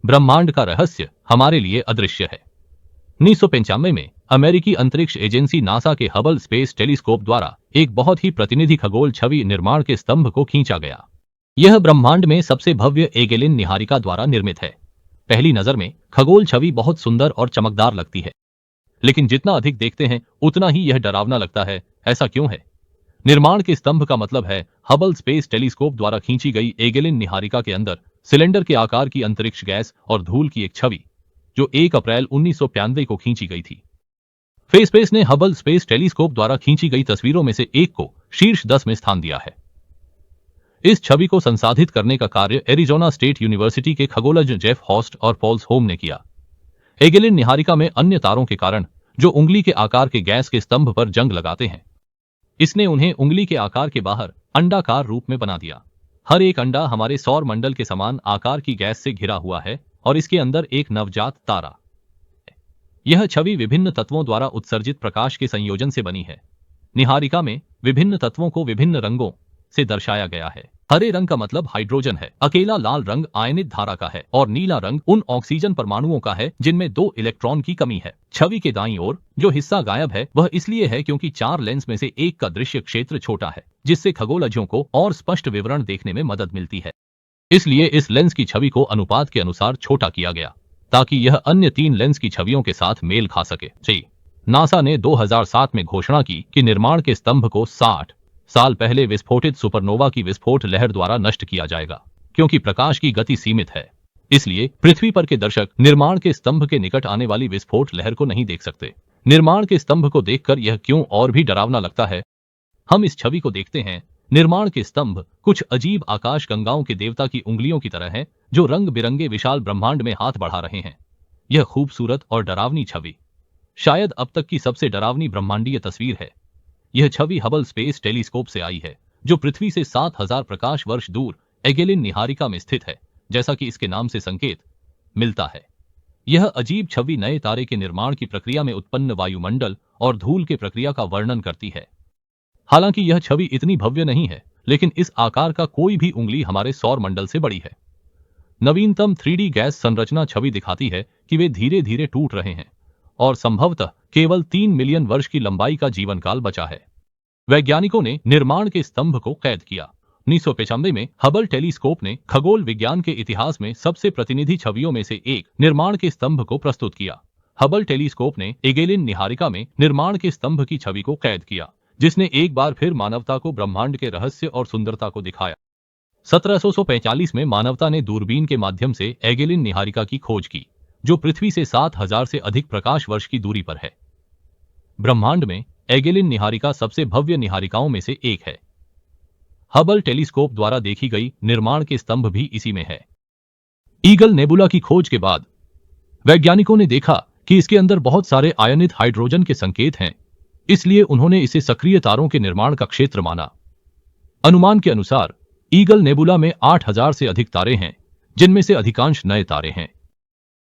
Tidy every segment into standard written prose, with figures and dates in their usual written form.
ब्रह्मांड का रहस्य हमारे लिए अदृश्य है। 1995 में अमेरिकी अंतरिक्ष एजेंसी नासा के हबल स्पेस टेलीस्कोप द्वारा एक बहुत ही प्रतिनिधि खगोल छवि निर्माण के स्तंभ को खींचा गया। यह ब्रह्मांड में सबसे भव्य एगेलिन निहारिका द्वारा निर्मित है। पहली नजर में खगोल छवि बहुत सुंदर और चमकदार लगती है, लेकिन जितना अधिक देखते हैं उतना ही यह डरावना लगता है। ऐसा क्यों है? निर्माण के स्तंभ का मतलब है हबल स्पेस टेलीस्कोप द्वारा खींची गई एगेलिन निहारिका के अंदर सिलेंडर के आकार की अंतरिक्ष गैस और धूल की एक छवि, जो 1 अप्रैल 1995 को खींची गई थी। स्पेस ने हबल स्पेस टेलीस्कोप द्वारा खींची गई तस्वीरों में से एक को शीर्ष 10 में स्थान दिया है। इस छवि को संसाधित करने का कार्य एरिजोना स्टेट यूनिवर्सिटी के खगोलज्ञ जेफ हॉस्ट और पॉल्स होम ने किया। एगेलिन निहारिका में अन्य तारों के कारण जो उंगली के आकार के गैस के स्तंभ पर जंग लगाते हैं, इसने उन्हें उंगली के आकार के बाहर अंडाकार रूप में बना दिया। हर एक अंडा हमारे सौर मंडल के समान आकार की गैस से घिरा हुआ है और इसके अंदर एक नवजात तारा है। यह छवि विभिन्न तत्वों द्वारा उत्सर्जित प्रकाश के संयोजन से बनी है। निहारिका में विभिन्न तत्वों को विभिन्न रंगों से दर्शाया गया है। हरे रंग का मतलब हाइड्रोजन है, अकेला लाल रंग आयनित धारा का है और नीला रंग उन ऑक्सीजन परमाणुओं का है जिनमें 2 इलेक्ट्रॉन की कमी है। छवि के दाईं ओर जो हिस्सा गायब है वह इसलिए है क्योंकि 4 लेंस में से एक का दृश्य क्षेत्र छोटा है, जिससे खगोलज्ञों को और स्पष्ट विवरण देखने में मदद मिलती है। इसलिए इस लेंस की छवि को अनुपात के अनुसार छोटा किया गया ताकि यह अन्य 3 लेंस की छवियों के साथ मेल खा सके। नासा ने 2007 में घोषणा की कि निर्माण के स्तंभ को 60 साल पहले विस्फोटित सुपरनोवा की विस्फोट लहर द्वारा नष्ट किया जाएगा। क्योंकि प्रकाश की गति सीमित है, इसलिए पृथ्वी पर के दर्शक निर्माण के स्तंभ के निकट आने वाली विस्फोट लहर को नहीं देख सकते। निर्माण के स्तंभ को देखकर यह क्यों और भी डरावना लगता है? हम इस छवि को देखते हैं। निर्माण के स्तंभ कुछ अजीब आकाश गंगाओं के देवता की उंगलियों की तरह हैं, जो रंग बिरंगे विशाल ब्रह्मांड में हाथ बढ़ा रहे हैं। यह खूबसूरत और डरावनी छवि शायद अब तक की सबसे डरावनी ब्रह्मांडीय तस्वीर है। यह छवि हबल स्पेस टेलीस्कोप से आई है, जो पृथ्वी से 7000 प्रकाश वर्ष दूर एगेलिन निहारिका में स्थित है, जैसा कि इसके नाम से संकेत मिलता है। यह अजीब छवि नए तारे के निर्माण की प्रक्रिया में उत्पन्न वायुमंडल और धूल के प्रक्रिया का वर्णन करती है। हालांकि यह छवि इतनी भव्य नहीं है, लेकिन इस आकार का कोई भी उंगली हमारे सौर मंडल से बड़ी है। नवीनतम 3D गैस संरचना छवि दिखाती है कि वे धीरे धीरे टूट रहे हैं और संभवतः केवल 3 मिलियन वर्ष की लंबाई का जीवन काल बचा है। वैज्ञानिकों ने निर्माण के स्तंभ को कैद किया। 1995 में हबल टेलीस्कोप ने खगोल विज्ञान के इतिहास में सबसे प्रतिनिधि छवियों में से एक निर्माण के स्तंभ को प्रस्तुत किया। हबल टेलीस्कोप ने एगेलिन निहारिका में निर्माण के स्तंभ की छवि को कैद किया, जिसने एक बार फिर मानवता को ब्रह्मांड के रहस्य और सुंदरता को दिखाया। 1745 में मानवता ने दूरबीन के माध्यम से एगेलिन निहारिका की खोज की, जो पृथ्वी से 7000 से अधिक प्रकाश वर्ष की दूरी पर है। ब्रह्मांड में एगेलिन निहारिका सबसे भव्य निहारिकाओं में से एक है। हबल टेलीस्कोप द्वारा देखी गई निर्माण के स्तंभ भी इसी में है। ईगल नेबुला की खोज के बाद वैज्ञानिकों ने देखा कि इसके अंदर बहुत सारे आयनित हाइड्रोजन के संकेत हैं, इसलिए उन्होंने इसे सक्रिय तारों के निर्माण का क्षेत्र माना। अनुमान के अनुसार ईगल नेबुला में 8000 से अधिक तारे हैं, जिनमें से अधिकांश नए तारे हैं।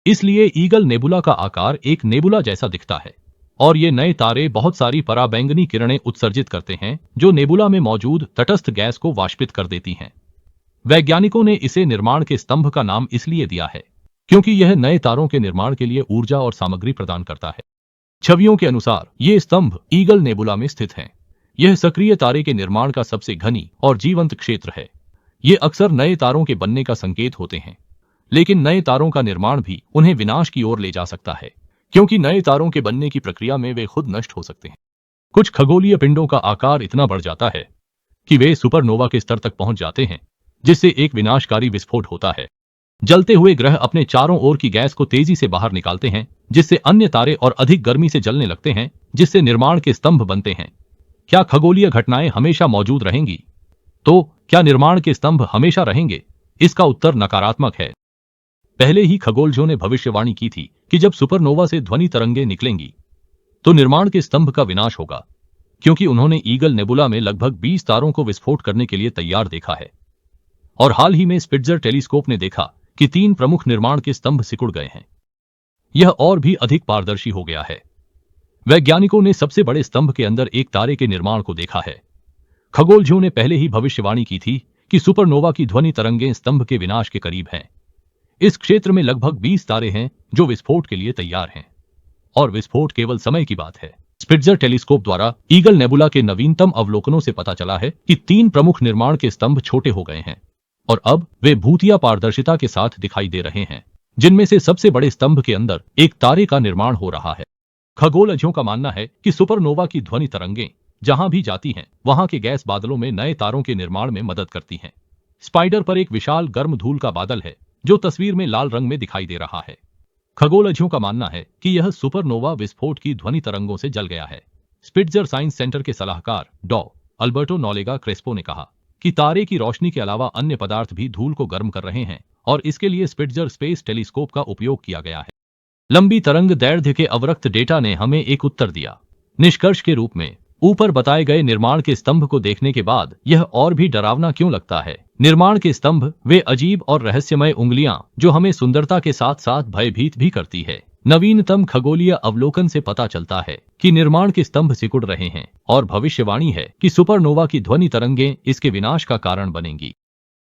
इसलिए ईगल नेबुला का आकार एक नेबुला जैसा दिखता है और ये नए तारे बहुत सारी पराबैंगनी किरणें उत्सर्जित करते हैं, जो नेबुला में मौजूद तटस्थ गैस को वाष्पित कर देती हैं। वैज्ञानिकों ने इसे निर्माण के स्तंभ का नाम इसलिए दिया है क्योंकि यह नए तारों के निर्माण के लिए ऊर्जा और सामग्री प्रदान करता है। छवियों के अनुसार ये स्तंभ ईगल नेबुला में स्थित हैं। यह सक्रिय तारे के निर्माण का सबसे घनी और जीवंत क्षेत्र है। ये अक्सर नए तारों के बनने का संकेत होते हैं, लेकिन नए तारों का निर्माण भी उन्हें विनाश की ओर ले जा सकता है, क्योंकि नए तारों के बनने की प्रक्रिया में वे खुद नष्ट हो सकते हैं। कुछ खगोलीय पिंडों का आकार इतना बढ़ जाता है कि वे सुपरनोवा के स्तर तक पहुंच जाते हैं, जिससे एक विनाशकारी विस्फोट होता है। जलते हुए ग्रह अपने चारों ओर की गैस को तेजी से बाहर निकालते हैं, जिससे अन्य तारे और अधिक गर्मी से जलने लगते हैं, जिससे निर्माण के स्तंभ बनते हैं। क्या खगोलीय घटनाएं हमेशा मौजूद रहेंगी? तो क्या निर्माण के स्तंभ हमेशा रहेंगे? इसका उत्तर नकारात्मक है। पहले ही खगोलज्ञों ने भविष्यवाणी की थी कि जब सुपरनोवा से ध्वनि तरंगें निकलेंगी तो निर्माण के स्तंभ का विनाश होगा, क्योंकि उन्होंने ईगल नेबुला में लगभग 20 तारों को विस्फोट करने के लिए तैयार देखा है। और हाल ही में स्पिट्जर टेलीस्कोप ने देखा कि 3 प्रमुख निर्माण के स्तंभ सिकुड़ गए हैं। यह और भी अधिक पारदर्शी हो गया है। वैज्ञानिकों ने सबसे बड़े स्तंभ के अंदर एक तारे के निर्माण को देखा है। खगोलज्ञों ने पहले ही भविष्यवाणी की थी कि सुपरनोवा की ध्वनि तरंगें स्तंभ के विनाश के करीब हैं। इस क्षेत्र में लगभग 20 तारे हैं जो विस्फोट के लिए तैयार हैं, और विस्फोट केवल समय की बात है। स्पिट्जर टेलीस्कोप द्वारा ईगल नेबुला के नवीनतम अवलोकनों से पता चला है कि 3 प्रमुख निर्माण के स्तंभ छोटे हो गए हैं और अब वे भूतिया पारदर्शिता के साथ दिखाई दे रहे हैं, जिनमें से सबसे बड़े स्तंभ के अंदर एक तारे का निर्माण हो रहा है। खगोलज्ञों का मानना है कि सुपरनोवा की ध्वनि तरंगें जहां भी जाती हैं, वहां के गैस बादलों में नए तारों के निर्माण में मदद करती हैं। स्पाइडर पर एक विशाल गर्म धूल का बादल है जो तस्वीर में लाल रंग में दिखाई दे रहा है। खगोलज्ञों का मानना है कि यह सुपरनोवा विस्फोट की ध्वनि तरंगों से जल गया है। स्पिट्जर साइंस सेंटर के सलाहकार डॉ अल्बर्टो नोलेगा क्रेस्पो ने कहा कि तारे की रोशनी के अलावा अन्य पदार्थ भी धूल को गर्म कर रहे हैं और इसके लिए स्पिट्जर स्पेस टेलीस्कोप का उपयोग किया गया है। लंबी तरंग दैर्ध्य के अवरक्त डेटा ने हमें एक उत्तर दिया। निष्कर्ष के रूप में ऊपर बताए गए निर्माण के स्तंभ को देखने के बाद यह और भी डरावना क्यों लगता है। निर्माण के स्तंभ वे अजीब और रहस्यमय उंगलियां जो हमें सुंदरता के साथ साथ भयभीत भी करती है। नवीनतम खगोलीय अवलोकन से पता चलता है कि निर्माण के स्तंभ सिकुड़ रहे हैं और भविष्यवाणी है कि सुपरनोवा की ध्वनि तरंगें इसके विनाश का कारण बनेंगी।